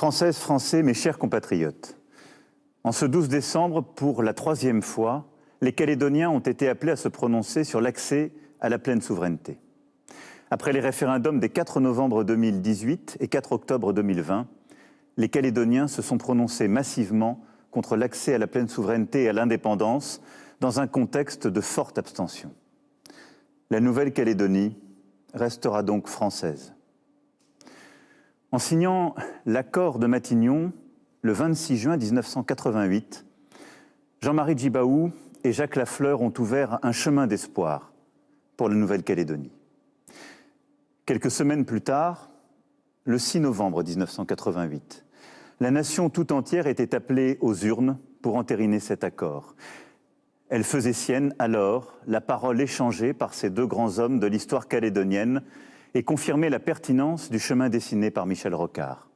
Françaises, Français, mes chers compatriotes, en ce 12 décembre, pour la troisième fois, les Calédoniens ont été appelés à se prononcer sur l'accès à la pleine souveraineté. Après les référendums des 4 novembre 2018 et 4 octobre 2020, les Calédoniens se sont prononcés massivement contre l'accès à la pleine souveraineté et à l'indépendance dans un contexte de forte abstention. La Nouvelle-Calédonie restera donc française. En signant l'accord de Matignon, le 26 juin 1988, Jean-Marie Djibaou et Jacques Lafleur ont ouvert un chemin d'espoir pour la Nouvelle-Calédonie. Quelques semaines plus tard, le 6 novembre 1988, la nation tout entière était appelée aux urnes pour entériner cet accord. Elle faisait sienne alors la parole échangée par ces deux grands hommes de l'histoire calédonienne et confirmait la pertinence du chemin dessiné par Michel Rocard.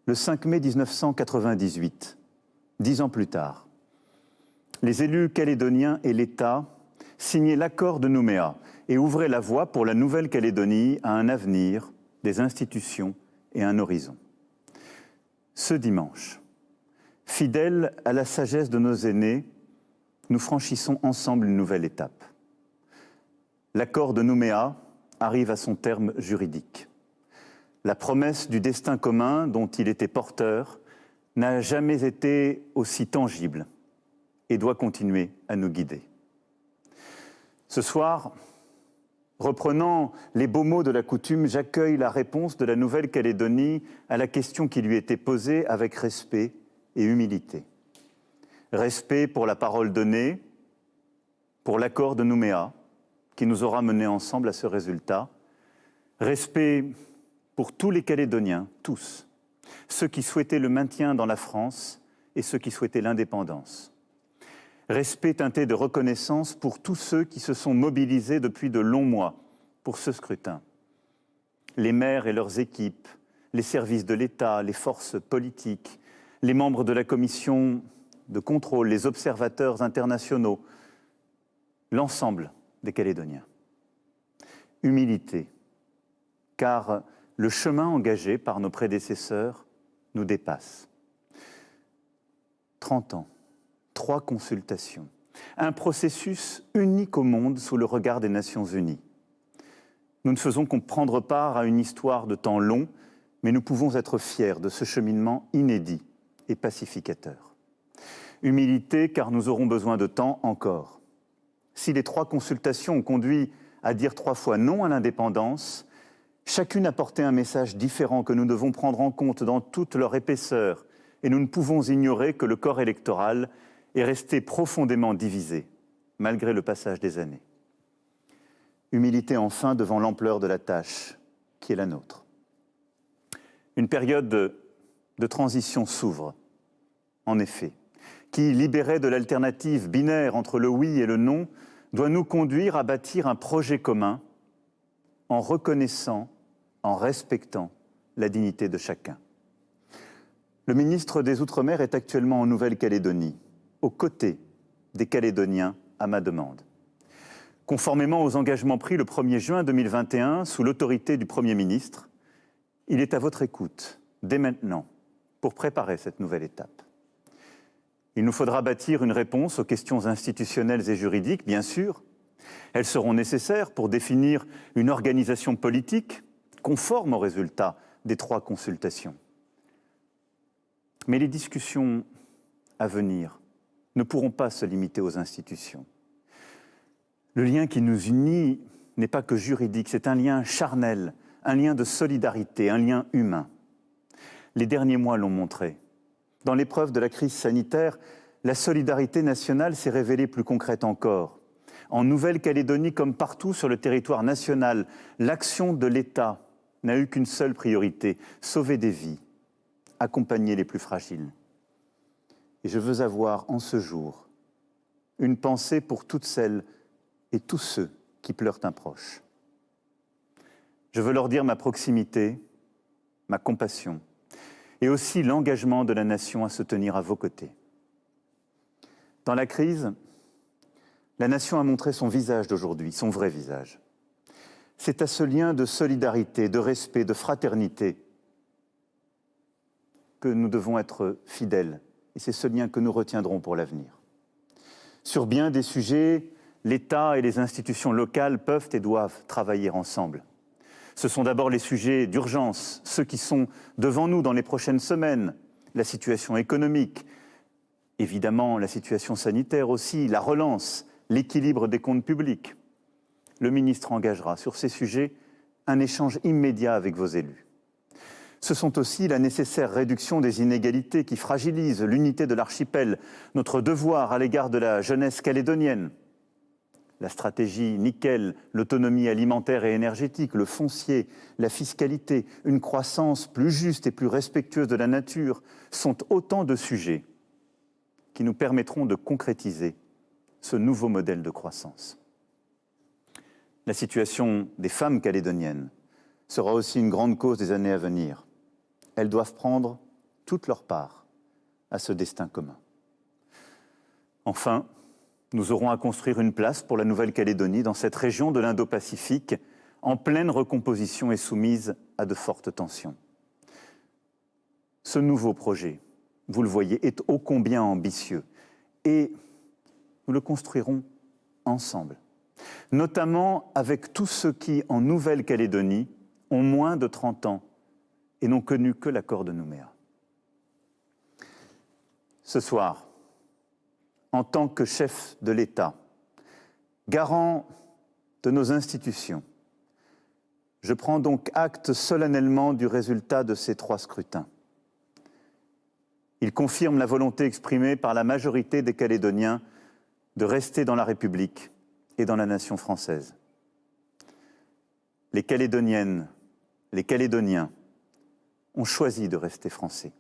Le 5 mai 1998, 10 ans plus tard, les élus calédoniens et l'État signaient l'accord de Nouméa et ouvraient la voie pour la Nouvelle-Calédonie à un avenir, des institutions et un horizon. Ce dimanche, fidèles à la sagesse de nos aînés, nous franchissons ensemble une nouvelle étape. L'accord de Nouméa arrive à son terme juridique. La promesse du destin commun dont il était porteur n'a jamais été aussi tangible et doit continuer à nous guider. Ce soir, reprenant les beaux mots de la coutume, j'accueille la réponse de la Nouvelle-Calédonie à la question qui lui était posée avec respect et humilité. Respect pour la parole donnée, pour l'accord de Nouméa, qui nous aura menés ensemble à ce résultat. Respect pour tous les Calédoniens, tous, ceux qui souhaitaient le maintien dans la France et ceux qui souhaitaient l'indépendance. Respect teinté de reconnaissance pour tous ceux qui se sont mobilisés depuis de longs mois pour ce scrutin. Les maires et leurs équipes, les services de l'État, les forces politiques, les membres de la commission de contrôle, les observateurs internationaux, l'ensemble des Calédoniens. Humilité, car le chemin engagé par nos prédécesseurs nous dépasse. 30 ans, 3 consultations, un processus unique au monde sous le regard des Nations Unies. Nous ne faisons qu'on prendre part à une histoire de temps long, mais nous pouvons être fiers de ce cheminement inédit et pacificateur. Humilité, car nous aurons besoin de temps encore. Si les 3 consultations ont conduit à dire 3 fois non à l'indépendance, chacune apportait un message différent que nous devons prendre en compte dans toute leur épaisseur, et nous ne pouvons ignorer que le corps électoral est resté profondément divisé, malgré le passage des années. Humilité enfin devant l'ampleur de la tâche qui est la nôtre. Une période de transition s'ouvre, en effet, qui, libérée de l'alternative binaire entre le oui et le non, doit nous conduire à bâtir un projet commun en reconnaissant, en respectant la dignité de chacun. Le ministre des Outre-mer est actuellement en Nouvelle-Calédonie, aux côtés des Calédoniens à ma demande. Conformément aux engagements pris le 1er juin 2021 sous l'autorité du Premier ministre, il est à votre écoute, dès maintenant, pour préparer cette nouvelle étape. Il nous faudra bâtir une réponse aux questions institutionnelles et juridiques, bien sûr. Elles seront nécessaires pour définir une organisation politique conforme aux résultats des 3 consultations. Mais les discussions à venir ne pourront pas se limiter aux institutions. Le lien qui nous unit n'est pas que juridique, c'est un lien charnel, un lien de solidarité, un lien humain. Les derniers mois l'ont montré. Dans l'épreuve de la crise sanitaire, la solidarité nationale s'est révélée plus concrète encore. En Nouvelle-Calédonie, comme partout sur le territoire national, l'action de l'État n'a eu qu'une seule priorité, sauver des vies, accompagner les plus fragiles. Et je veux avoir en ce jour une pensée pour toutes celles et tous ceux qui pleurent un proche. Je veux leur dire ma proximité, ma compassion, et aussi l'engagement de la nation à se tenir à vos côtés. Dans la crise, la nation a montré son visage d'aujourd'hui, son vrai visage. C'est à ce lien de solidarité, de respect, de fraternité que nous devons être fidèles, et c'est ce lien que nous retiendrons pour l'avenir. Sur bien des sujets, l'État et les institutions locales peuvent et doivent travailler ensemble. Ce sont d'abord les sujets d'urgence, ceux qui sont devant nous dans les prochaines semaines, la situation économique, évidemment la situation sanitaire aussi, la relance, l'équilibre des comptes publics. Le ministre engagera sur ces sujets un échange immédiat avec vos élus. Ce sont aussi la nécessaire réduction des inégalités qui fragilisent l'unité de l'archipel, notre devoir à l'égard de la jeunesse calédonienne. La stratégie nickel, l'autonomie alimentaire et énergétique, le foncier, la fiscalité, une croissance plus juste et plus respectueuse de la nature sont autant de sujets qui nous permettront de concrétiser ce nouveau modèle de croissance. La situation des femmes calédoniennes sera aussi une grande cause des années à venir. Elles doivent prendre toute leur part à ce destin commun. Enfin, nous aurons à construire une place pour la Nouvelle-Calédonie dans cette région de l'Indo-Pacifique en pleine recomposition et soumise à de fortes tensions. Ce nouveau projet, vous le voyez, est ô combien ambitieux et nous le construirons ensemble, notamment avec tous ceux qui, en Nouvelle-Calédonie, ont moins de 30 ans et n'ont connu que l'accord de Nouméa. Ce soir, en tant que chef de l'État, garant de nos institutions, je prends donc acte solennellement du résultat de ces 3 scrutins. Il confirme la volonté exprimée par la majorité des Calédoniens de rester dans la République et dans la nation française. Les Calédoniennes, les Calédoniens ont choisi de rester français.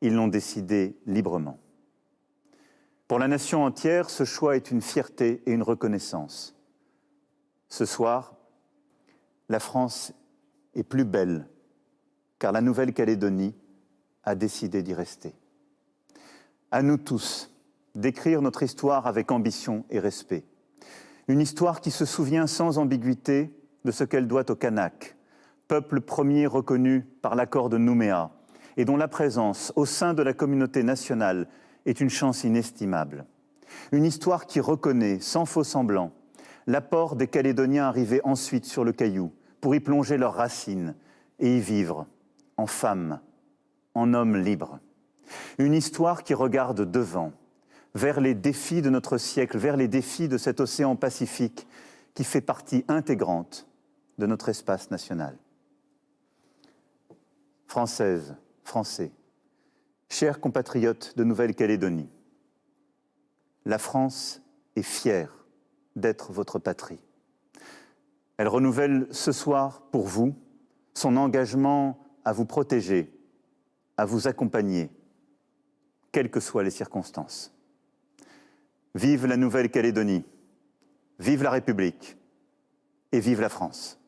Ils l'ont décidé librement. Pour la nation entière, ce choix est une fierté et une reconnaissance. Ce soir, la France est plus belle, car la Nouvelle-Calédonie a décidé d'y rester. À nous tous d'écrire notre histoire avec ambition et respect. Une histoire qui se souvient sans ambiguïté de ce qu'elle doit aux Kanaks, peuple premier reconnu par l'accord de Nouméa, et dont la présence au sein de la communauté nationale est une chance inestimable. Une histoire qui reconnaît, sans faux semblant, l'apport des Calédoniens arrivés ensuite sur le Caillou pour y plonger leurs racines et y vivre en femmes, en hommes libres. Une histoire qui regarde devant, vers les défis de notre siècle, vers les défis de cet océan Pacifique qui fait partie intégrante de notre espace national. Françaises, Français, chers compatriotes de Nouvelle-Calédonie, la France est fière d'être votre patrie. Elle renouvelle ce soir pour vous son engagement à vous protéger, à vous accompagner, quelles que soient les circonstances. Vive la Nouvelle-Calédonie, vive la République et vive la France.